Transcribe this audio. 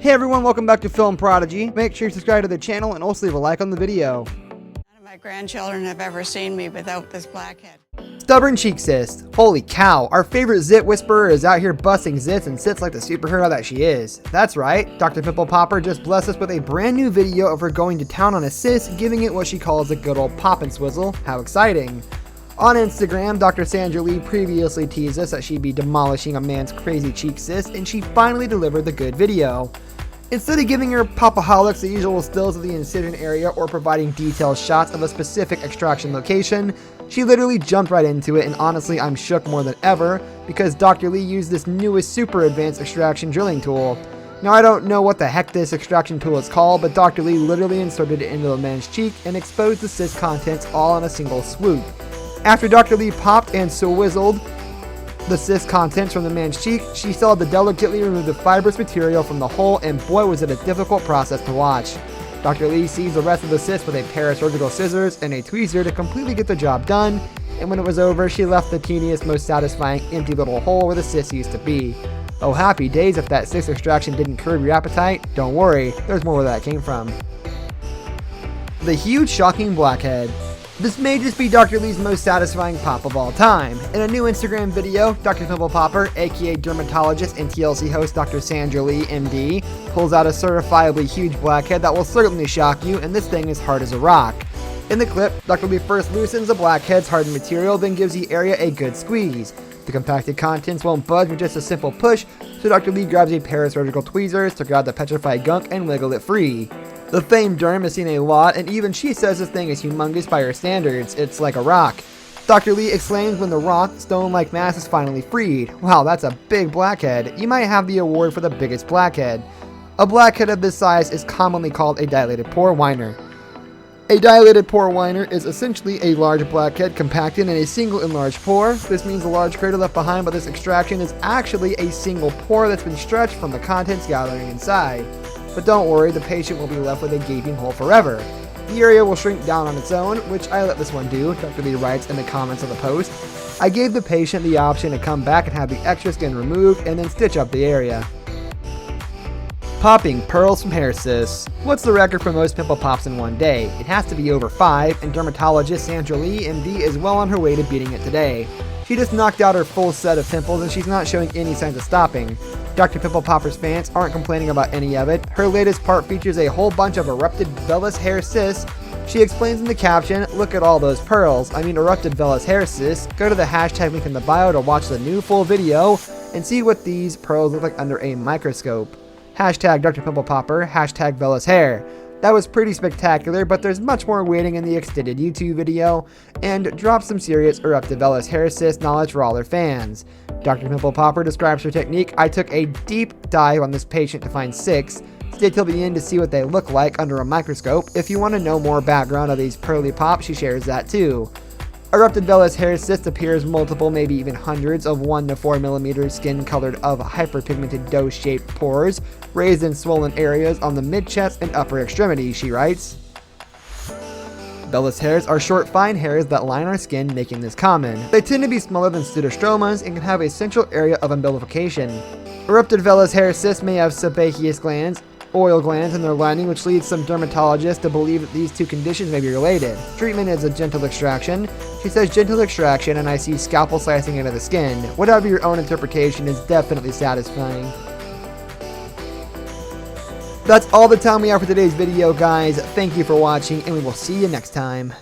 Hey everyone, welcome back to Film Prodigy. Make sure you subscribe to the channel and also leave a like on the video. None of my grandchildren have ever seen me without this blackhead. Stubborn cheek cyst. Holy cow, our favorite zit whisperer is out here busting zits and sits like the superhero that she is. That's right, Dr. Pimple Popper just blessed us with a brand new video of her going to town on a cyst, giving it what she calls a good old pop and swizzle. How exciting. On Instagram, Dr. Sandra Lee previously teased us that she'd be demolishing a man's crazy cheek cyst, and she finally delivered the good video. Instead of giving her popaholics the usual stills of the incision area or providing detailed shots of a specific extraction location, she literally jumped right into it, and honestly I'm shook more than ever because Dr. Lee used this newest super advanced extraction drilling tool. Now I don't know what the heck this extraction tool is called, but Dr. Lee literally inserted it into the man's cheek and exposed the cyst contents all in a single swoop. After Dr. Lee popped and swizzled the cyst contents from the man's cheek, she still had to delicately remove the fibrous material from the hole, and boy was it a difficult process to watch. Dr. Lee seized the rest of the cyst with a pair of surgical scissors and a tweezer to completely get the job done, and when it was over, she left the teeniest, most satisfying empty little hole where the cyst used to be. Oh, happy days if that cyst extraction didn't curb your appetite. Don't worry, there's more where that came from. The huge shocking blackhead. This may just be Dr. Lee's most satisfying pop of all time. In a new Instagram video, Dr. Pimple Popper, aka dermatologist and TLC host Dr. Sandra Lee, MD, pulls out a certifiably huge blackhead that will certainly shock you, and this thing is hard as a rock. In the clip, Dr. Lee first loosens the blackhead's hardened material, then gives the area a good squeeze. The compacted contents won't budge with just a simple push, so Dr. Lee grabs a pair of surgical tweezers to grab the petrified gunk and wiggle it free. The famed derm has seen a lot, and even she says this thing is humongous by her standards. It's like a rock. Dr. Lee exclaims when the rock, stone-like mass is finally freed. Wow, that's a big blackhead. You might have the award for the biggest blackhead. A blackhead of this size is commonly called a dilated pore whiner. A dilated pore whiner is essentially a large blackhead compacted in a single enlarged pore. This means the large crater left behind by this extraction is actually a single pore that's been stretched from the contents gathering inside. But don't worry, the patient will be left with a gaping hole forever. The area will shrink down on its own, which I let this one do, Dr. Lee writes in the comments of the post. I gave the patient the option to come back and have the extra skin removed and then stitch up the area. Popping pearls from hair cysts. What's the record for most pimple pops in one day? It has to be over 5, and dermatologist Sandra Lee, MD, is well on her way to beating it today. She just knocked out her full set of pimples and she's not showing any signs of stopping. Dr. Pimple Popper's fans aren't complaining about any of it. Her latest part features a whole bunch of erupted vellus hair cysts. She explains in the caption, "Look at all those pearls. I mean erupted vellus hair cysts. Go to the hashtag link in the bio to watch the new full video and see what these pearls look like under a microscope. Hashtag Dr. Pimple Popper, hashtag vellus hair." That was pretty spectacular, but there's much more waiting in the extended YouTube video, and drop some serious erupted vellus hair cyst knowledge for all her fans. Dr. Pimple Popper describes her technique. I took a deep dive on this patient to find 6. Stay till the end to see what they look like under a microscope. If you want to know more background of these pearly pops, she shares that too. Erupted vellus hair cyst appears multiple, maybe even hundreds of 1 to 4 millimeters skin colored of hyperpigmented dough-shaped pores, raised in swollen areas on the mid-chest and upper extremities, she writes. Vellus hairs are short, fine hairs that line our skin, making this common. They tend to be smaller than pseudostromas and can have a central area of umbilification. Erupted vellus hair cysts may have sebaceous glands, oil glands in their lining, which leads some dermatologists to believe that these two conditions may be related. Treatment is a gentle extraction. She says gentle extraction, and I see scalpel slicing into the skin. Whatever your own interpretation is definitely satisfying. That's all the time we have for today's video, guys. Thank you for watching, and we will see you next time.